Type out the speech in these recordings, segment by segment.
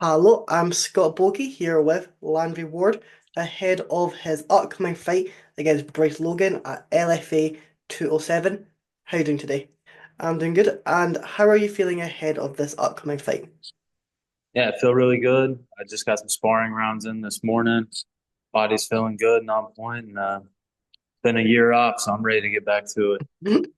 Hello, I'm Scott Bogey here with Landry Ward ahead of his upcoming fight against Bryce Logan at LFA 207. How are you doing today? I'm doing good. And how are you feeling ahead of this upcoming fight? Yeah, I feel really good. I just got some sparring rounds in this morning. Body's feeling good and on point. And been a year off, so I'm ready to get back to it.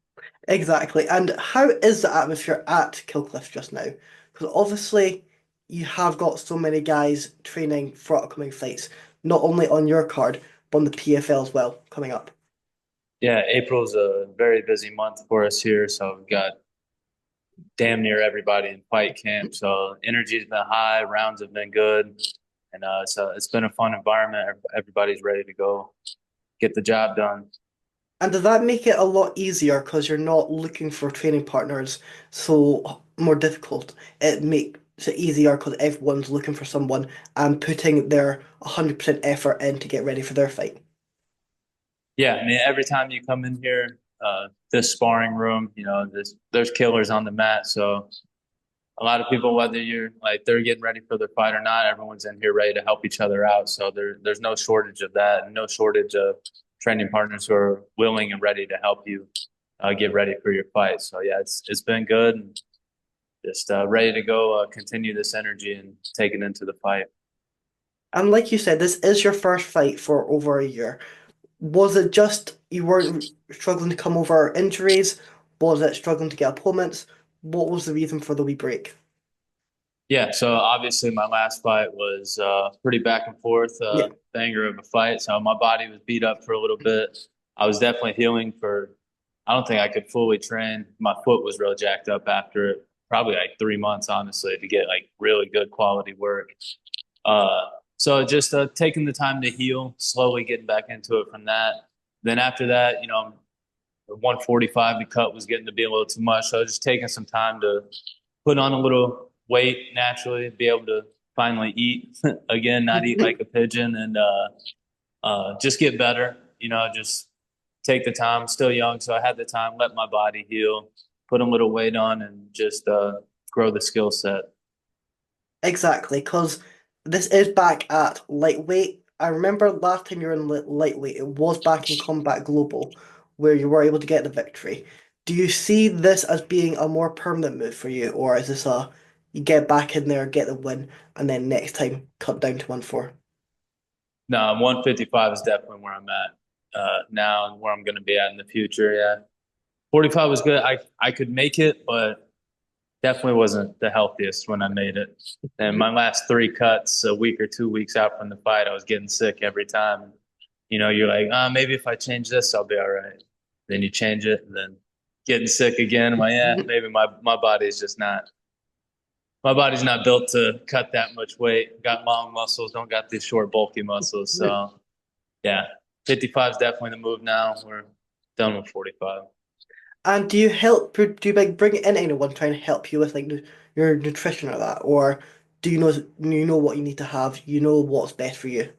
Exactly. And how is the atmosphere at Kilcliff just now? Because obviously you have got so many guys training for upcoming fights, not only on your card, but on the PFL as well coming up. Yeah, April's a very busy month for us here, so we've got damn near everybody in fight camp. So energy's been high, rounds have been good, and so it's been a fun environment. Everybody's ready to go get the job done. And does that make it a lot easier because you're not looking for training partners so more difficult? It makes it easier because everyone's looking for someone and putting their 100% effort in to get ready for their fight. Yeah, I mean, every time you come in here, this sparring room, there's killers on the mat, so a lot of people, whether you're like they're getting ready for their fight or not, everyone's in here ready to help each other out. So there's no shortage of that, and no shortage of training partners who are willing and ready to help you get ready for your fight. So yeah, it's been good, and just ready to go continue this energy and take it into the fight. And like you said, this is your first fight for over a year. Was it just you weren't struggling to come over injuries? Was it struggling to get opponents? What was the reason for the wee break? Yeah, so obviously my last fight was pretty back and forth, Yeah. banger of a fight. So my body was beat up for a little bit. I was definitely healing for, I don't think I could fully train. My foot was real jacked up after it, probably like 3 months, honestly, to get like really good quality work. Uh, so just taking the time to heal, slowly getting back into it from that. Then after that, the 145 to cut was getting to be a little too much. So just taking some time to put on a little weight naturally, be able to finally eat again, not eat like a pigeon, and just get better. Just take the time. I'm still young, so I had the time. Let my body heal, put a little weight on, and just grow the skill set. Exactly, because this is back at lightweight. I remember last time you were in lightweight, it was back in Combat Global where you were able to get the victory. Do you see this as being a more permanent move for you, or is this a you get back in there, get the win, and then next time cut down to 1-4? No, 155 is definitely where I'm at now, and where I'm going to be at in the future. Yeah, 45 was good. I could make it, but definitely wasn't the healthiest when I made it. And my last three cuts, a week or 2 weeks out from the fight, I was getting sick every time. You're like, maybe if I change this, I'll be all right. Then you change it, and then getting sick again. I'm like, yeah, maybe my body's not built to cut that much weight. Got long muscles, don't got these short, bulky muscles. So yeah, 55 is definitely the move now. We're done with 45. And do you help? Do you like bring in anyone trying to help you with like your nutrition or that, or do you know what you need to have? You know what's best for you.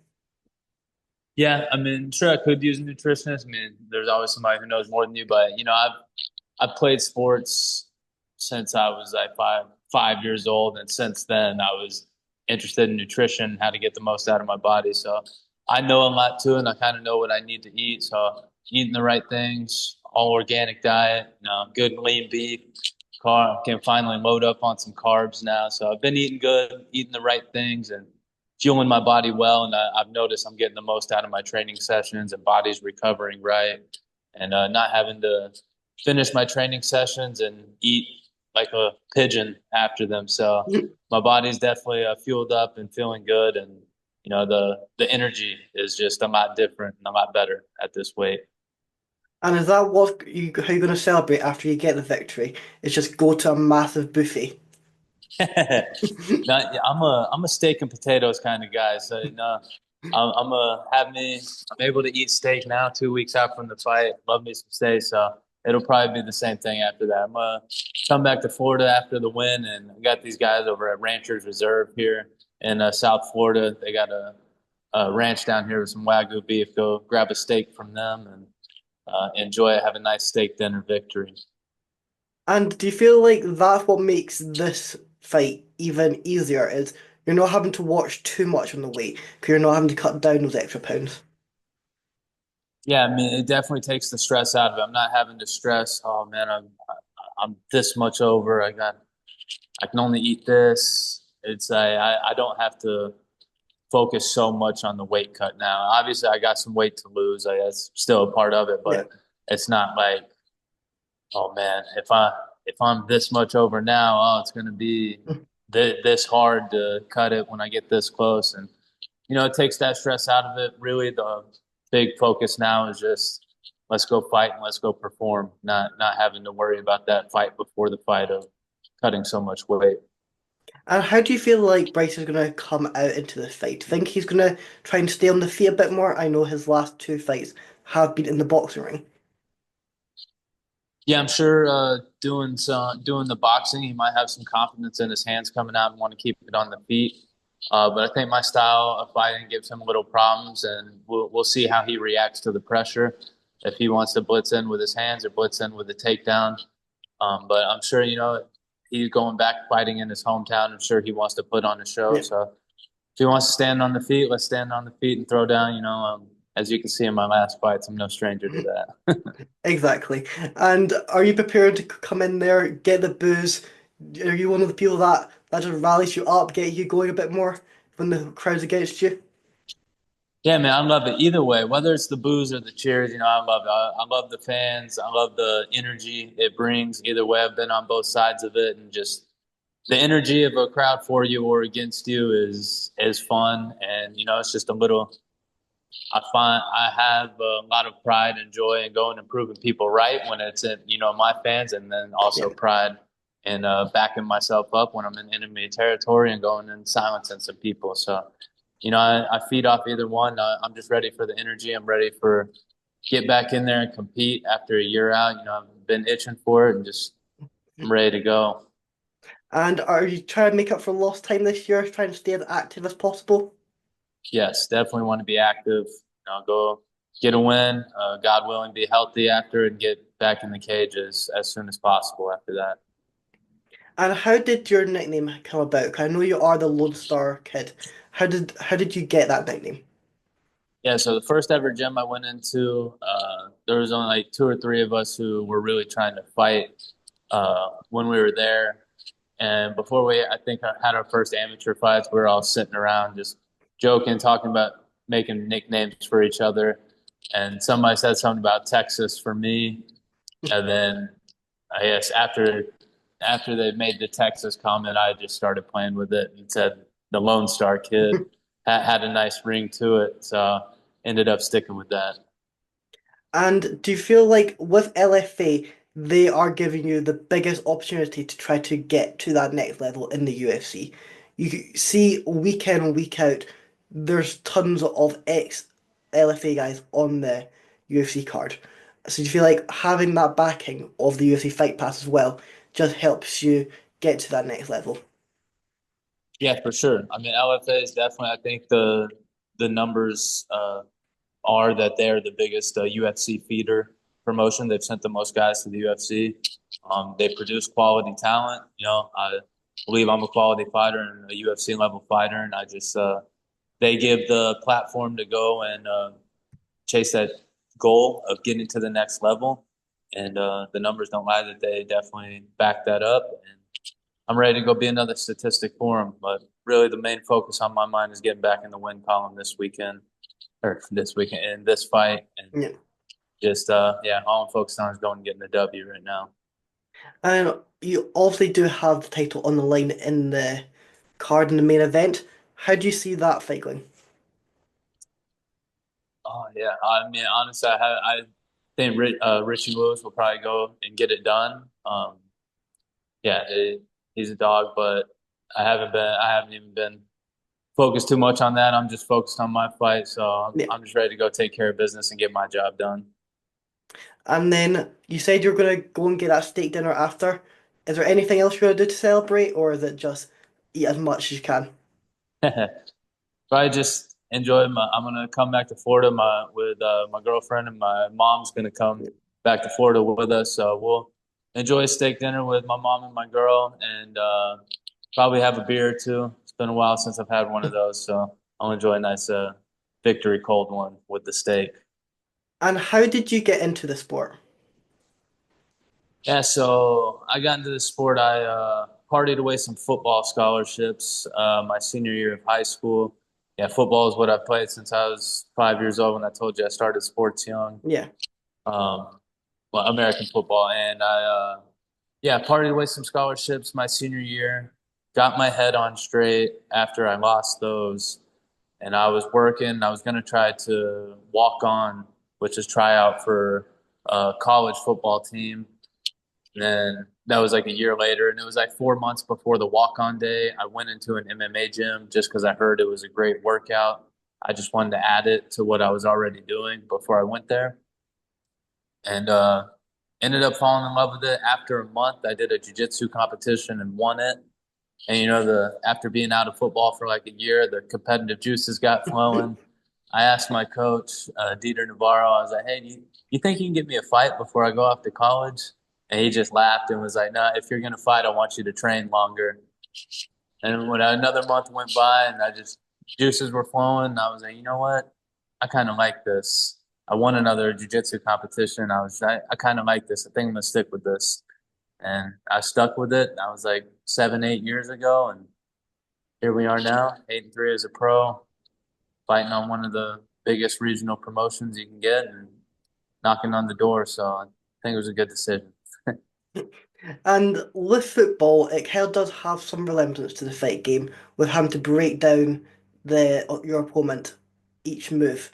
Yeah, I mean, sure, I could use a nutritionist. I mean, there's always somebody who knows more than you, but I've played sports since I was like five years old, and since then I was interested in nutrition, how to get the most out of my body. So I know a lot too, and I kind of know what I need to eat. So eating the right things, all organic diet, good lean beef. Can finally load up on some carbs now. So I've been eating good, eating the right things, and fueling my body well. And I've noticed I'm getting the most out of my training sessions, and body's recovering right, and not having to finish my training sessions and eat like a pigeon after them. So my body's definitely fueled up and feeling good, and the energy is just a lot different and a lot better at this weight. And is that what you how you're going to celebrate after you get the victory? It's just go to a massive buffet. Not, I'm a steak and potatoes kind of guy. So no, I'm a have me. I'm able to eat steak now. 2 weeks out from the fight, love me some steak. So it'll probably be the same thing after that. I'm gonna come back to Florida after the win, and I got these guys over at Ranchers Reserve here in South Florida. They got a ranch down here with some Wagyu beef. Go grab a steak from them and enjoy it. Have a nice steak dinner victory. And do you feel like that's what makes this fight even easier? Is You're not having to watch too much on the weight because you're not having to cut down those extra pounds. Yeah, I mean, it definitely takes the stress out of it. I'm not having to stress. Oh man, I'm this much over. I can only eat this. I don't have to focus so much on the weight cut now. Obviously, I got some weight to lose. That's still a part of it, Yeah. but it's not like, oh man, if I'm this much over now, oh, it's going to be this hard to cut it when I get this close. And it takes that stress out of it. Really, the big focus now is just let's go fight and let's go perform. Not having to worry about that fight before the fight of cutting so much weight. And how do you feel like Bryce is going to come out into this fight? Do you think he's going to try and stay on the feet a bit more? I know his last two fights have been in the boxing ring. Yeah, I'm sure doing the boxing, he might have some confidence in his hands coming out and want to keep it on the feet. But I think my style of fighting gives him little problems, and we'll see how he reacts to the pressure. If he wants to blitz in with his hands or blitz in with a takedown. But I'm sure he's going back fighting in his hometown. I'm sure he wants to put on a show. Yeah. So if he wants to stand on the feet, let's stand on the feet and throw down. As you can see in my last fights, I'm no stranger to that. Exactly. And are you prepared to come in there, get the booze? Are you one of the people that just rallies you up, get you going a bit more when the crowd's against you? Yeah, man, I love it either way. Whether it's the boos or the cheers, I love it. I love the fans. I love the energy it brings. Either way, I've been on both sides of it, and just the energy of a crowd for you or against you is fun. And it's just a little. I find I have a lot of pride and joy in going and proving people right when it's in my fans, and then Yeah. also pride in backing myself up when I'm in enemy territory and going and silencing some people. So I feed off either one. I'm just ready for the energy. I'm ready for get back in there and compete after a year out. I've been itching for it and just I'm ready to go. And are you trying to make up for lost time this year, trying to stay as active as possible? Yes, definitely want to be active. Go get a win. God willing, be healthy after and get back in the cage as soon as possible after that. And how did your nickname come about? 'Cause I know you are the Lone Star Kid. How did you get that nickname? Yeah, so the first ever gym I went into, there was only like two or three of us who were really trying to fight when we were there. And before I think, I had our first amateur fights, we were all sitting around just joking, talking about making nicknames for each other. And somebody said something about Texas for me. And then I guess after they made the Texas comment, I just started playing with it and said the Lone Star Kid had a nice ring to it. So ended up sticking with that. And do you feel like with LFA, they are giving you the biggest opportunity to try to get to that next level in the UFC? You see week in and week out, there's tons of ex LFA guys on the UFC card. So do you feel like having that backing of the UFC Fight Pass as well just helps you get to that next level? Yeah, for sure. I mean, LFA is definitely. I think the numbers are that they're the biggest UFC feeder promotion. They've sent the most guys to the UFC. They produce quality talent. I believe I'm a quality fighter and a UFC level fighter, and I just they give the platform to go and chase that goal of getting to the next level. And the numbers don't lie that they definitely back that up. And I'm ready to go be another statistic for them. But really, the main focus on my mind is getting back in the win column this weekend or this weekend in this fight. And Yeah. just, yeah, all I'm focused on is going and getting the W right now. And you obviously do have the title on the line in the card in the main event. How do you see that fight going? Oh, yeah. I mean, honestly, I think Richie Lewis will probably go and get it done. Yeah, he's a dog, but I haven't even been focused too much on that. I'm just focused on my fight. So Yeah. I'm just ready to go take care of business and get my job done. And then you said you're gonna go and get that steak dinner after. Is there anything else you're gonna do to celebrate, or is it just eat as much as you can? Probably just enjoy I'm gonna come back to Florida with my girlfriend and my mom's gonna come back to Florida with us. So we'll enjoy a steak dinner with my mom and my girl and probably have a beer or two. been a while since I've had one of those, so I'll enjoy a nice victory cold one with the steak. And how did you get into the sport? Yeah, so I got into the sport. I partied away some football scholarships my senior year of high school. Yeah, football is what I played since I was 5 years old when I told you I started sports young. Yeah. Um, well, American football, and I partied away some scholarships my senior year. Got my head on straight after I lost those, and I was working. I was going to try to walk on, which is try out for a college football team. And then that was like a year later, and it was like 4 months before the walk on day. I went into an MMA gym just because I heard it was a great workout. I just wanted to add it to what I was already doing before I went there. And ended up falling in love with it. After a month, I did a jiu-jitsu competition and won it. And the after being out of football for like a year, the competitive juices got flowing. I asked my coach, Dieter Navarro, I was like, "Hey, do you think you can get me a fight before I go off to college?" And he just laughed and was like, "No, if you're gonna fight, I want you to train longer." And when another month went by and I just juices were flowing, I was like, "You know what? I kind of like this." I won another jiu-jitsu competition. I kind of like this. I think I'm gonna stick with this, and I stuck with it. I was like 7, 8 years ago, and here we are now, 8-3 as a pro, fighting on one of the biggest regional promotions you can get, and knocking on the door. So I think it was a good decision. And with football, it kind of does have some resemblance to the fight game, with having to break down the your opponent each move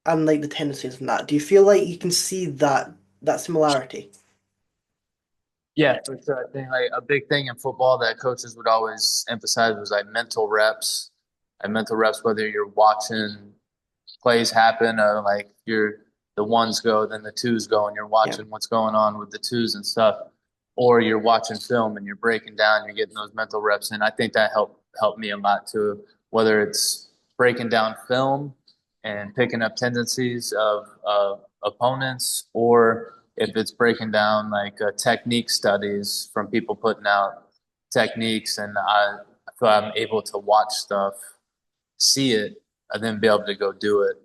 and like the tendencies and that. Do you feel like you can see that similarity? Yeah, for sure. I think like a big thing in football that coaches would always emphasize was like mental reps. And mental reps, whether you're watching plays happen or like you're the ones go, then the twos go, and you're Yeah. watching what's going on with the twos and stuff, or you're watching film and you're breaking down, you're getting those mental reps in. I think that helped me a lot too. Whether it's breaking down film and picking up tendencies of opponents, or if it's breaking down like technique studies from people putting out techniques, and I feel I'm able to watch stuff, see it, and then be able to go do it.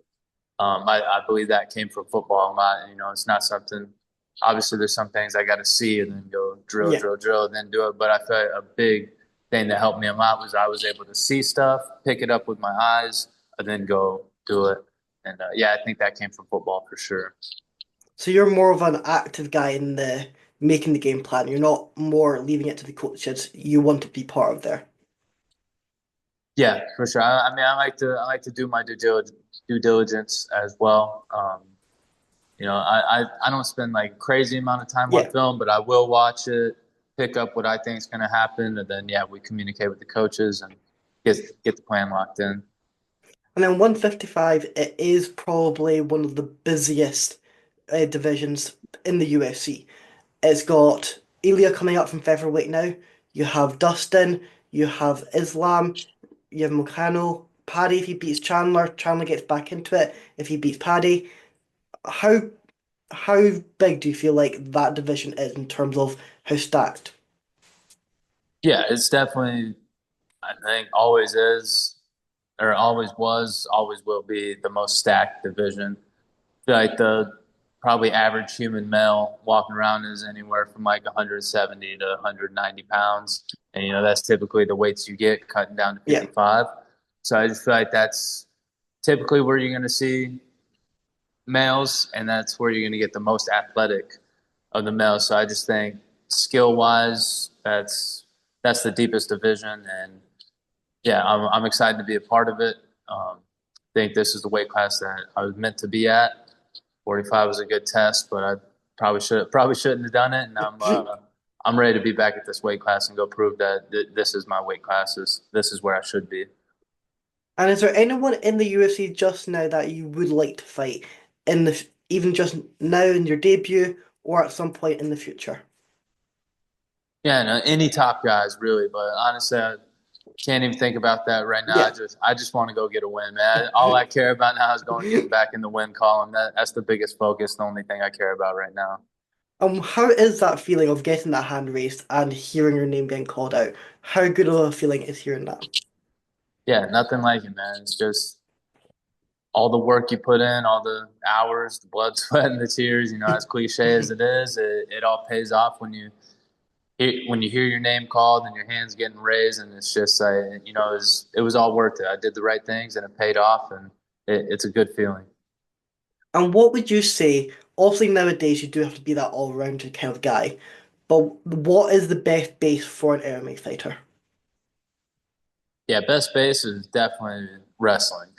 I believe that came from football a lot. It's not something. Obviously, there's some things I got to see and then go drill, Yeah. drill, drill, and then do it. But I feel like a big thing that helped me a lot was I was able to see stuff, pick it up with my eyes, and then go do it. And yeah, I think that came from football for sure. So you're more of an active guy in the making the game plan. You're not more leaving it to the coaches. You want to be part of there. Yeah, for sure. I mean, I like to do my due diligence as well. I don't spend like crazy amount of time on Yeah. film, but I will watch it, pick up what I think is going to happen, and then yeah, we communicate with the coaches and get the plan locked in. And then 155, it is probably one of the busiest divisions in the UFC. It's got Ilya coming up from featherweight now. You have Dustin. You have Islam. You have Moicano. Paddy, if he beats Chandler, Chandler gets back into it. If he beats Paddy, how how big do you feel like that division is in terms of how stacked? Yeah, it's definitely, I think, always is, or always was, always will be the most stacked division. I feel like the probably average human male walking around is anywhere from like 170 to 190 pounds. And, that's typically the weights you get cutting down to Yeah. 55. So I just feel like that's typically where you're going to see males, and that's where you're going to get the most athletic of the males. So I just think skill wise, that's the deepest division, and yeah, I'm excited to be a part of it. I think this is the weight class that I was meant to be at. 45 was a good test, but I probably shouldn't have done it, and I'm ready to be back at this weight class and go prove that this is my weight class. This is where I should be. And is there anyone in the UFC just now that you would like to fight in the even just now in your debut or at some point in the future? Yeah, no, any top guys really, but honestly, I can't even think about that right now. I Yeah. just I just want to go get a win, man. All I care about now is going getting back in the win column. That's the biggest focus, the only thing I care about right now. How is that feeling of getting that hand raised and hearing your name being called out? How good of a feeling is hearing that? Yeah, nothing like it, man. It's just all the work you put in, all the hours, the blood, sweat, and the tears. As cliche as it is, it all pays off when you hear your name called and your hands getting raised, and it's just it was all worth it. I did the right things, and it paid off, and it's a good feeling. And what would you say? Obviously, nowadays you do have to be that all-rounder kind of guy, but what is the best base for an MMA fighter? Yeah, best base is definitely wrestling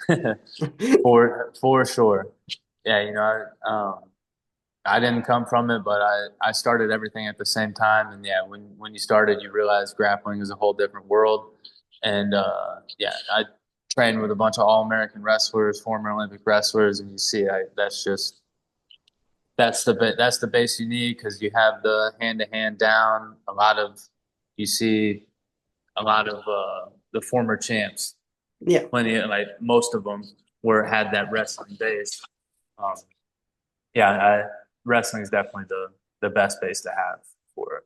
for sure. Yeah, I didn't come from it, but I started everything at the same time. And yeah, when you started, you realize grappling is a whole different world. And yeah, I trained with a bunch of all-American wrestlers, former Olympic wrestlers, and you see, that's the base you need because you have the hand-to-hand down. You see a lot of the former champs, Yeah, plenty of like most of them were had that wrestling base. Um, yeah, wrestling is definitely the best base to have for it.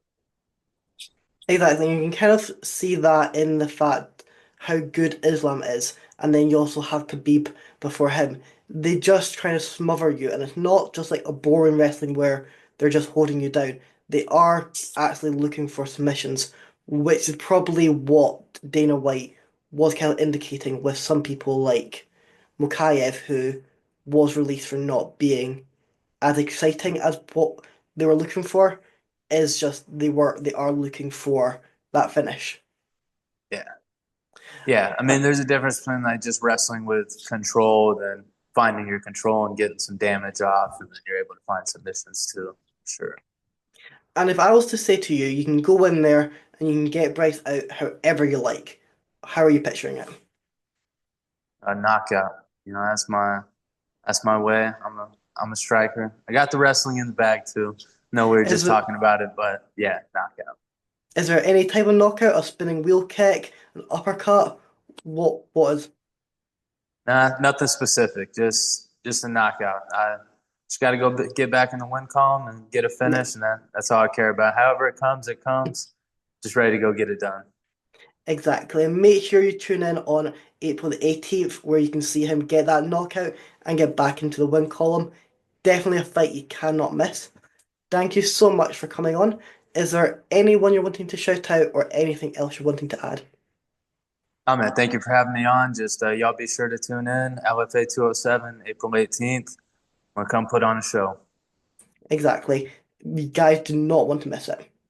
exactly. You can kind of see that in the fact how good Islam is, and then you also have Khabib before him. They just kind of smother you, and it's not just like a boring wrestling where they're just holding you down. They are actually looking for submissions, which is probably what Dana White was kind of indicating with some people like Mukayev, who was released for not being as exciting as what they were looking for. Is just they are looking for that finish. Yeah, yeah. I mean, there's a difference between like just wrestling with control, then finding your control and getting some damage off, and then you're able to find submissions too. Sure, And if I was to say to you, you can go in there and you can get Bryce out however you like, how are you picturing it? a knockout. That's my way. I'm a striker. I got the wrestling in the bag too. No, we were Is just it talking about it, but yeah, knockout. is there any type of knockout, a spinning wheel kick, an uppercut? What is Nah, nothing specific. Just a knockout. I just got to go get back in the win column and get a yeah, finish, and that's all I care about. However it comes, it comes. Just ready to go get it done. exactly. And make sure you tune in on April the 18th where you can see him get that knockout and get back into the win column. Definitely a fight you cannot miss. Thank you so much for coming on. Is there anyone you're wanting to shout out or anything else you're wanting to add? Oh man, thank you for having me on. Just y'all be sure to tune in. LFA 207, April 18th. We'll come put on a show. Exactly. You guys do not want to miss it.